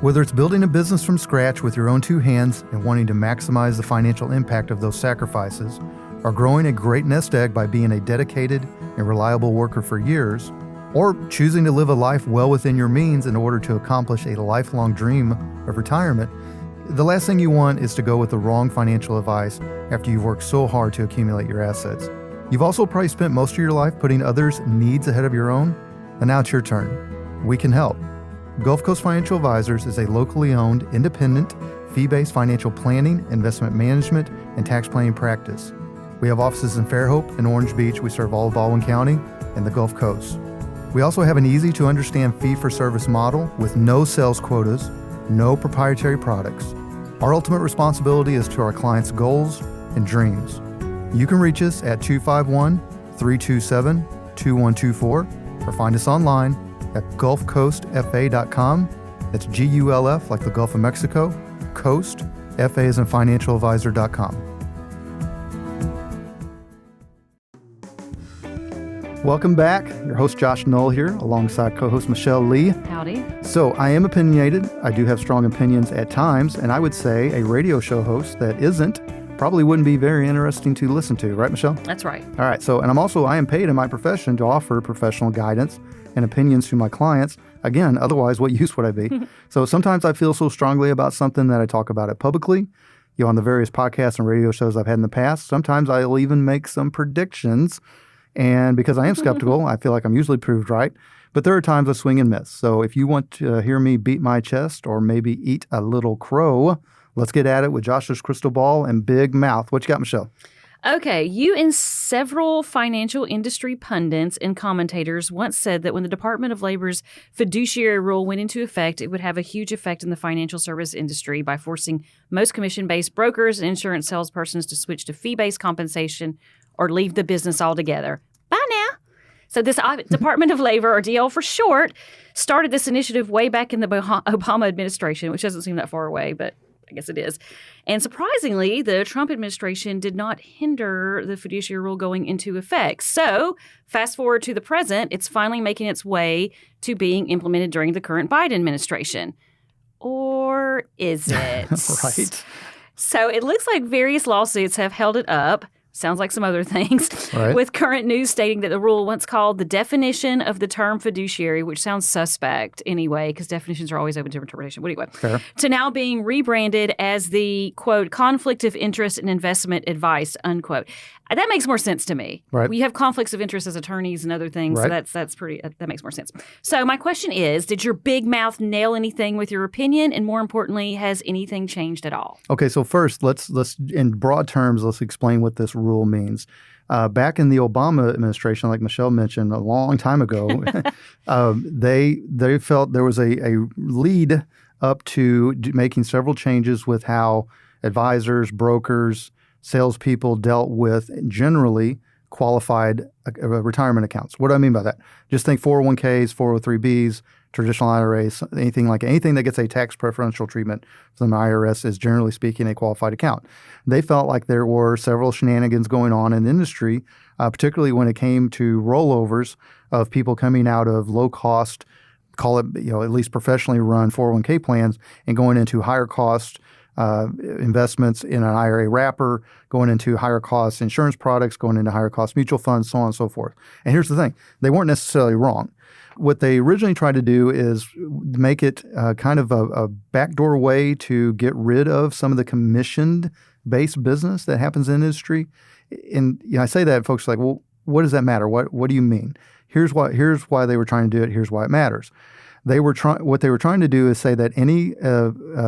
Whether it's building a business from scratch with your own 2 hands and wanting to maximize the financial impact of those sacrifices, or growing a great nest egg by being a dedicated and reliable worker for years, or choosing to live a life well within your means in order to accomplish a lifelong dream of retirement, the last thing you want is to go with the wrong financial advice after you've worked so hard to accumulate your assets. You've also probably spent most of your life putting others' needs ahead of your own, and now it's your turn. We can help. Gulf Coast Financial Advisors is a locally owned, independent, fee-based financial planning, investment management, and tax planning practice. We have offices in Fairhope and Orange Beach. We serve all of Baldwin County and the Gulf Coast. We also have an easy-to-understand fee-for-service model with no sales quotas, no proprietary products. Our ultimate responsibility is to our clients' goals and dreams. You can reach us at 251-327-2124 or find us online at gulfcoastfa.com. That's GULF, like the Gulf of Mexico, Coast, FA as in financialadvisor.com. Welcome back. Your host, Josh Knoll here, alongside co-host Michelle Lee.
Howdy.
So I am opinionated. I do have strong opinions at times, and I would say a radio show host that isn't probably wouldn't be very interesting to listen to, right, Michelle?
That's right.
All right. So, and I am paid in my profession to offer professional guidance and opinions to my clients. Again, otherwise, what use would I be? So sometimes I feel so strongly about something that I talk about it publicly, on the various podcasts and radio shows I've had in the past. Sometimes I'll even make some predictions. And because I am skeptical, I feel like I'm usually proved right. But there are times I swing and miss. So if you want to hear me beat my chest or maybe eat a little crow, let's get at it with Josh's crystal ball and big mouth. What you got, Michelle?
Okay, you and several financial industry pundits and commentators once said that when the Department of Labor's fiduciary rule went into effect, it would have a huge effect in the financial service industry by forcing most commission-based brokers and insurance salespersons to switch to fee-based compensation or leave the business altogether. Bye now. So this Department of Labor, or DL for short, started this initiative way back in the Obama administration, which doesn't seem that far away, but I guess it is. And surprisingly, the Trump administration did not hinder the fiduciary rule going into effect. So fast forward to the present, it's finally making its way to being implemented during the current Biden administration. Or is it?
Right.
So it looks like various lawsuits have held it up. Sounds like some other things,
right,
with current news stating that the rule once called the definition of the term fiduciary, which sounds suspect anyway, because definitions are always open to interpretation. But anyway,
fair,
to now being rebranded as the, quote, conflict of interest and investment advice, unquote. That makes more sense to me.
Right.
We have conflicts of interest as attorneys and other things,
right,
so that's pretty. That makes more sense. So my question is, did your big mouth nail anything with your opinion? And more importantly, has anything changed at all?
Okay, so first, let's in broad terms, let's explain what this rule means. Back in the Obama administration, like Michelle mentioned a long time ago, they felt there was a lead up to making several changes with how advisors, brokers, salespeople dealt with generally qualified retirement accounts. What do I mean by that? Just think 401ks, 403bs, traditional IRAs, anything that gets a tax preferential treatment from the IRS is generally speaking a qualified account. They felt like there were several shenanigans going on in the industry, particularly when it came to rollovers of people coming out of low cost, call it at least professionally run 401k plans and going into higher cost investments in an IRA wrapper, going into higher cost insurance products, going into higher cost mutual funds, so on and so forth. And here's the thing. They weren't necessarily wrong. What they originally tried to do is make it kind of a backdoor way to get rid of some of the commission-based business that happens in industry. And I say that, folks are like, well, what does that matter? What do you mean? Here's why they were trying to do it. Here's why it matters. What they were trying to do is say that any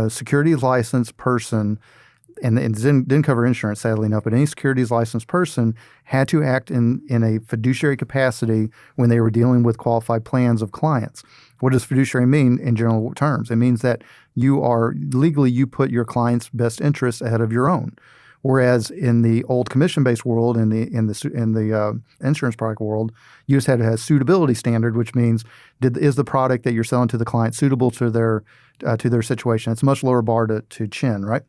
securities licensed person, and it didn't cover insurance, sadly enough, but any securities licensed person had to act in a fiduciary capacity when they were dealing with qualified plans of clients. What does fiduciary mean in general terms? It means that you put your client's best interests ahead of your own. Whereas in the old commission-based world, in the insurance product world, you just had to have a suitability standard, which means is the product that you're selling to the client suitable to their situation? It's a much lower bar to chin, right?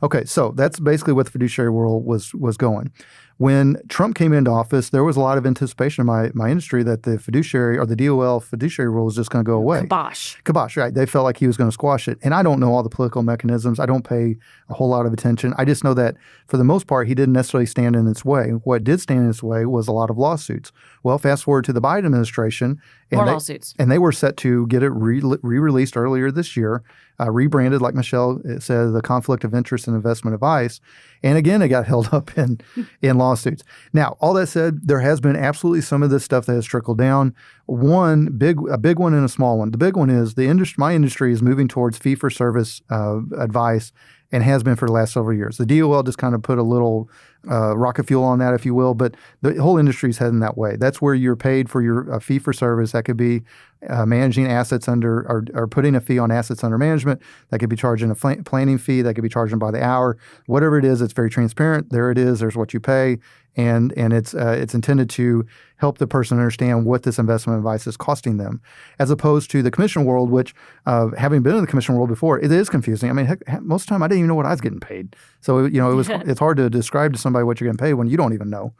Okay, so that's basically what the fiduciary world was going. When Trump came into office, there was a lot of anticipation in my industry that the fiduciary or the DOL fiduciary rule was just going to go away. Kibosh, right. They felt like he was going to squash it. And I don't know all the political mechanisms. I don't pay a whole lot of attention. I just know that for the most part, he didn't necessarily stand in its way. What did stand in its way was a lot of lawsuits. Well, fast forward to the Biden administration.
More lawsuits.
And they were set to get it re-released earlier this year, rebranded, like Michelle said, the conflict of interest and investment advice. And again, it got held up in lawsuits. Now, all that said, there has been absolutely some of this stuff that has trickled down. A big one and a small one. The big one is my industry is moving towards fee-for-service advice and has been for the last several years. The DOL just kind of put a little rocket fuel on that, if you will, but the whole industry is heading that way. That's where you're paid for your fee for service. That could be managing assets under or putting a fee on assets under management. That could be charging a planning fee. That could be charging by the hour. Whatever it is, it's very transparent. There it is. There's what you pay. And it's intended to help the person understand what this investment advice is costing them, as opposed to the commission world, which, having been in the commission world before, it is confusing. I mean, heck, most of the time I didn't even know what I was getting paid. So it's hard to describe to somebody what you're getting paid when you don't even know.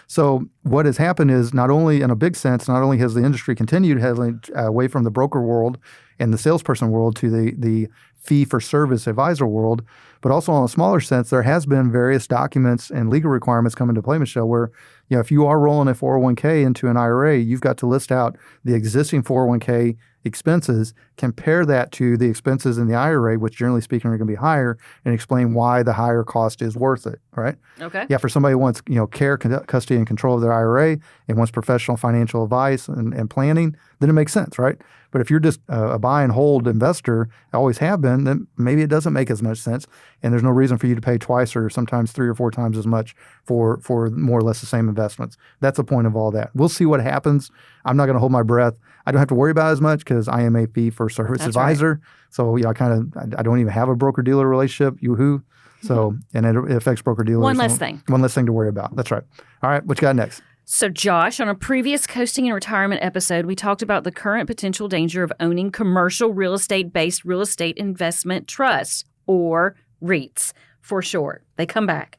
So what has happened is, not only in a big sense, not only has the industry continued heading away from the broker world and the salesperson world to the fee for service advisor world, but also on a smaller sense, there has been various documents and legal requirements come into play, Michelle, where if you are rolling a 401k into an IRA, you've got to list out the existing 401k expenses, compare that to the expenses in the IRA, which generally speaking are going to be higher, and explain why the higher cost is worth it, right?
Okay.
Yeah, for somebody who wants care, custody, and control of their IRA and wants professional financial advice and planning, then it makes sense, right? But if you're just a buy and hold investor, always have been, then maybe it doesn't make as much sense, and there's no reason for you to pay twice or sometimes 3 or 4 times as much for more or less the same investments. That's the point of all that. We'll see what happens. I'm not going to hold my breath. I don't have to worry about it as much because I am a fee for service advisor. Right. So I don't even have a broker dealer relationship. Yoo-hoo. So and it affects broker dealers.
One less thing
to worry about. That's right. All right, what you got next?
So, Josh, on a previous Coasting and Retirement episode, we talked about the current potential danger of owning commercial real estate-based real estate investment trusts, or REITs for short. They come back.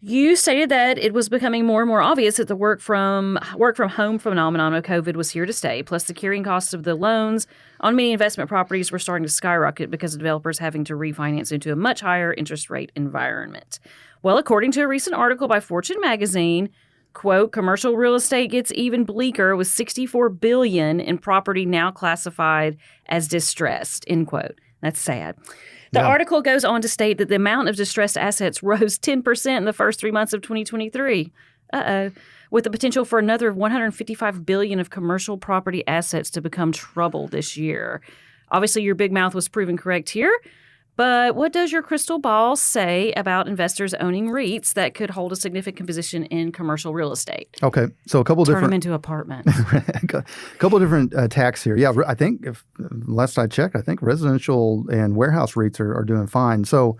You stated that it was becoming more and more obvious that the work from home phenomenon of COVID was here to stay, plus the carrying costs of the loans on many investment properties were starting to skyrocket because of developers having to refinance into a much higher interest rate environment. Well, according to a recent article by Fortune magazine, quote, commercial real estate gets even bleaker with $64 billion in property now classified as distressed, end quote. That's sad. The article goes on to state that the amount of distressed assets rose 10% in the first 3 months of 2023. With the potential for another $155 billion of commercial property assets to become trouble this year. Obviously, your big mouth was proven correct here. But what does your crystal ball say about investors owning REITs that could hold a significant position in commercial real estate?
Okay, so a couple
Turn
different...
them into apartments.
A couple different tacks here. Yeah, I think, last I checked, I think residential and warehouse REITs are doing fine. So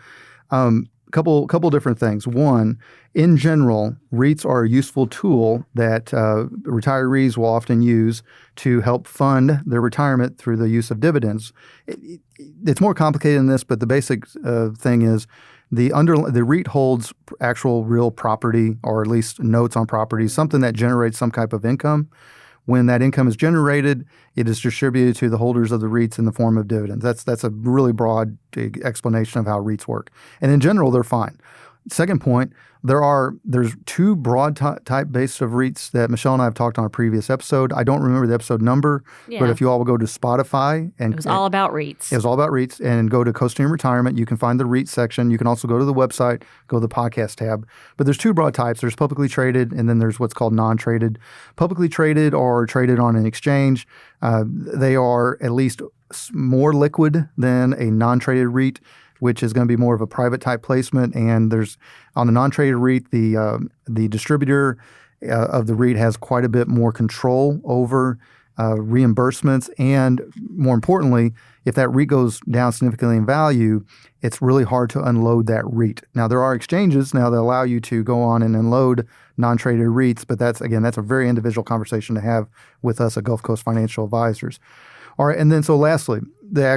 couple different things. One, in general, REITs are a useful tool that retirees will often use to help fund their retirement through the use of dividends. It's more complicated than this, but the basic thing is the REIT holds actual real property, or at least notes on property, something that generates some type of income. When that income is generated, it is distributed to the holders of the REITs in the form of dividends. That's a really broad explanation of how REITs work. And in general, they're fine. Second point, there's 2 broad type bases of REITs that Michelle and I have talked on a previous episode. I don't remember the episode number, but if you all will go to Spotify and
it was all about REITs.
It was all about REITs, and go to Coasting and Retirement. You can find the REIT section. You can also go to the website, go to the podcast tab. But there's 2 broad types. There's publicly traded, and then there's what's called non-traded. Publicly traded or traded on an exchange. They are at least more liquid than a non-traded REIT, which is going to be more of a private type placement. And there's on the non-traded REIT, the distributor of the REIT has quite a bit more control over reimbursements. And more importantly, if that REIT goes down significantly in value, it's really hard to unload that REIT. Now, there are exchanges now that allow you to go on and unload non-traded REITs, but that's a very individual conversation to have with us at Gulf Coast Financial Advisors. All right, and then so lastly, the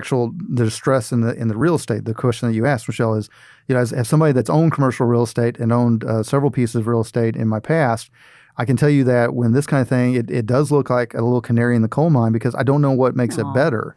distress in the real estate. The question that you asked, Michelle, is, as somebody that's owned commercial real estate and owned several pieces of real estate in my past, I can tell you that when this kind of thing, it does look like a little canary in the coal mine, because I don't know what makes it better.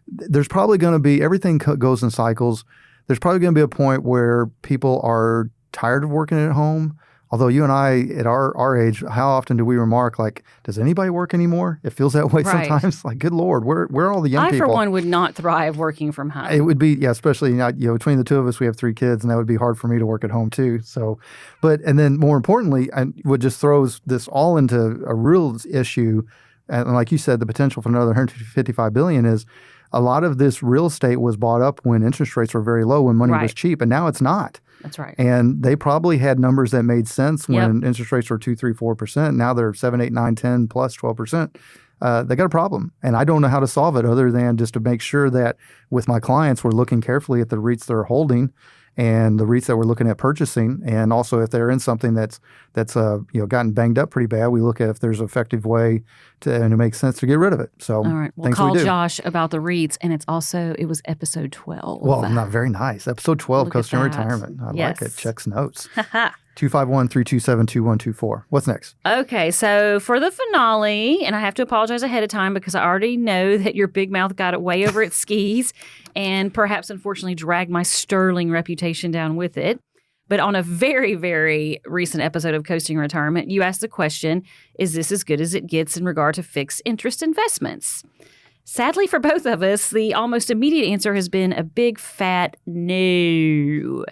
There's probably going to be, everything goes in cycles. There's probably going to be a point where people are tired of working at home. Although you and I, at our age, how often do we remark, like, does anybody work anymore? It feels that way sometimes. Like, good Lord, where are all the young people?
I, for one, would not thrive working from home.
It would be, especially, between the two of us, we have 3 kids, and that would be hard for me to work at home too. So, and then more importantly, what just throws this all into a real issue, and like you said, the potential for another $155 billion is, a lot of this real estate was bought up when interest rates were very low, when money was
Right.
cheap, and now it's not.
That's right.
And they probably had numbers that made sense when interest rates were 2, 3, 4%. Now they're 7, 8, 9, 10 plus 12%. They got a problem. And I don't know how to solve it other than just to make sure that with my clients, we're looking carefully at the REITs they're holding and the REITs that we're looking at purchasing. And also if they're in something that's gotten banged up pretty bad, we look at if there's an effective way and it makes sense to get rid of it. So
All right. We'll call Josh about the REITs. And it was episode 12.
Well, not very nice. Episode 12,
Look at
Coastal
that.
Retirement. I
Yes.
like it. Checks notes. 251-327-2124. What's next?
Okay, so for the finale, and I have to apologize ahead of time because I already know that your big mouth got it way over its skis and perhaps unfortunately dragged my sterling reputation down with it. But on a very, very recent episode of Coasting Retirement, you asked the question, is this as good as it gets in regard to fixed interest investments? Sadly for both of us, the almost immediate answer has been a big fat no.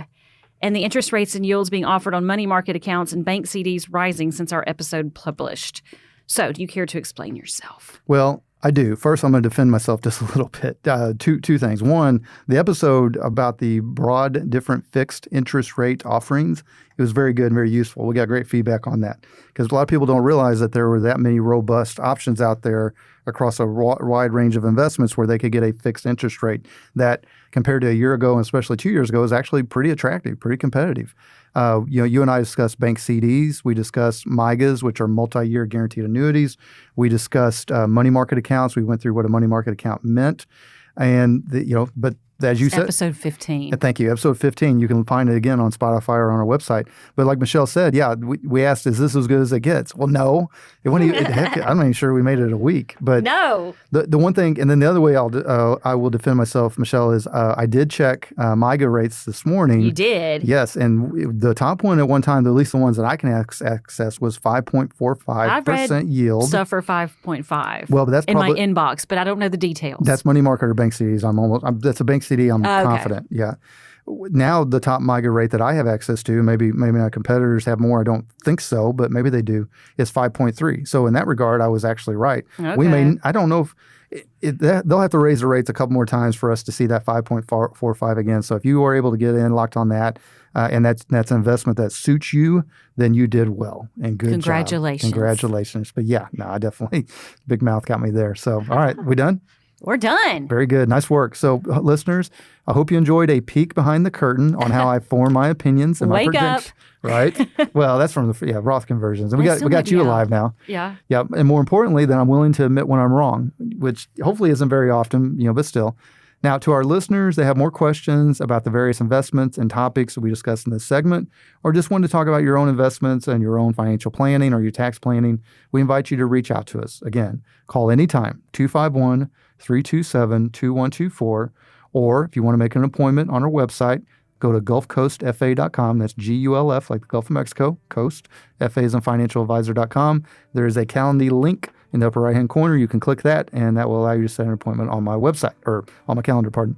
And the interest rates and yields being offered on money market accounts and bank CDs rising since our episode published. So, do you care to explain yourself?
Well, I do. First, I'm going to defend myself just a little bit. Two things. One, the episode about the broad, different fixed interest rate offerings, it was very good and very useful. We got great feedback on that because a lot of people don't realize that there were that many robust options out there across a wide range of investments where they could get a fixed interest rate that compared to a year ago and especially 2 years ago is actually pretty attractive, pretty competitive. You and I discussed bank CDs. We discussed MIGAs, which are multi-year guaranteed annuities. We discussed money market accounts. We went through what a money market account meant. And, but as you said.
Episode 15.
Thank you. Episode 15. You can find it again on Spotify or on our website. But like Michelle said, we asked, is this as good as it gets? Well, no. I'm not even sure we made it a week. But
no.
The one thing, and then the other way I will defend myself, Michelle, is I did check MIGA rates this morning.
You did?
Yes. And the top one at one time, at least the ones that I can access, was 5.45% yield.
Stuff for 5.5.
Well, but that's
in my inbox, but I don't know the details.
That's money market or bank CDs. That's a bank CD. I'm confident. Yeah. Now the top MIGA rate that I have access to, maybe my competitors have more. I don't think so, but maybe they do. Is 5.3. So in that regard, I was actually right.
Okay.
I don't know if they'll have to raise the rates a couple more times for us to see that 5.45 again. So if you are able to get in locked on that, and that's an investment that suits you, then you did well and good
Congratulations.
job. Congratulations. But I definitely, big mouth got me there. So, all right, we done?
We're done.
Very good. Nice work. So, listeners, I hope you enjoyed a peek behind the curtain on how I form my opinions and my predictions. Right? Well, that's from the Roth conversions. And we got you alive now.
Yeah.
Yeah. And more importantly, then I'm willing to admit when I'm wrong, which hopefully isn't very often, but still. Now, to our listeners, they have more questions about the various investments and topics that we discussed in this segment, or just want to talk about your own investments and your own financial planning or your tax planning, we invite you to reach out to us. Again, call anytime, 251-327-2124, or if you want to make an appointment on our website, go to gulfcoastfa.com. That's GULF, like the Gulf of Mexico, Coast. FA is on financialadvisor.com. There is a Calendly link in the upper right-hand corner. You can click that, and that will allow you to set an appointment on my website, or on my calendar, pardon.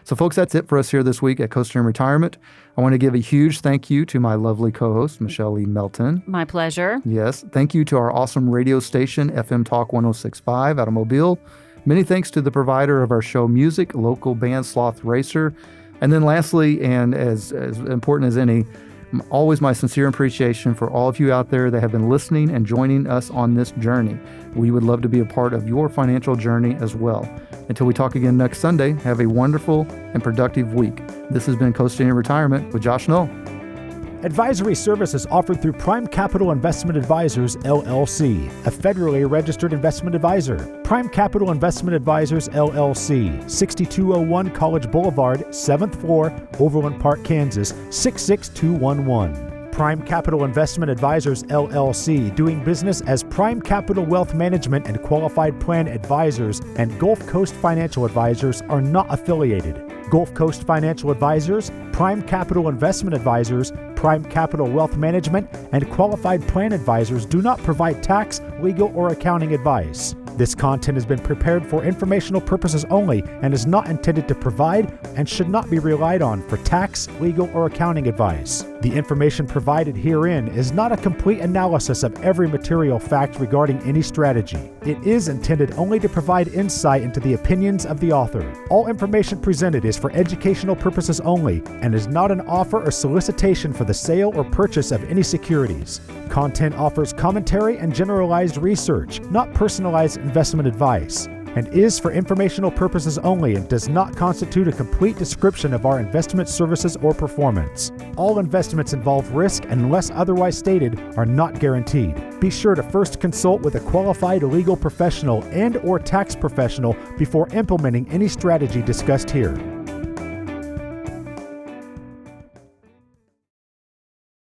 So, folks, that's it for us here this week at Coastal Retirement. I want to give a huge thank you to my lovely co-host, Michelle E. Melton.
My pleasure.
Yes. Thank you to our awesome radio station, FM Talk 106.5 out of Mobile. Many thanks to the provider of our show music, local band Sloth Racer. And then lastly, and as important as any, always my sincere appreciation for all of you out there that have been listening and joining us on this journey. We would love to be a part of your financial journey as well. Until we talk again next Sunday, have a wonderful and productive week. This has been Coasting in Retirement with Josh Knoll.
Advisory services offered through Prime Capital Investment Advisors, LLC, a federally registered investment advisor. Prime Capital Investment Advisors, LLC, 6201 College Boulevard, 7th floor, Overland Park, Kansas, 66211. Prime Capital Investment Advisors, LLC, doing business as Prime Capital Wealth Management and Qualified Plan Advisors, and Gulf Coast Financial Advisors are not affiliated. Gulf Coast Financial Advisors, Prime Capital Investment Advisors, Prime Capital Wealth Management, and Qualified Plan Advisors do not provide tax, legal, or accounting advice. This content has been prepared for informational purposes only and is not intended to provide and should not be relied on for tax, legal, or accounting advice. The information provided herein is not a complete analysis of every material fact regarding any strategy. It is intended only to provide insight into the opinions of the author. All information presented is for educational purposes only and is not an offer or solicitation for the sale or purchase of any securities. Content offers commentary and generalized research, not personalized investment advice, and is for informational purposes only and does not constitute a complete description of our investment services or performance. All investments involve risk and, unless otherwise stated, are not guaranteed. Be sure to first consult with a qualified legal professional and/or tax professional before implementing any strategy discussed here.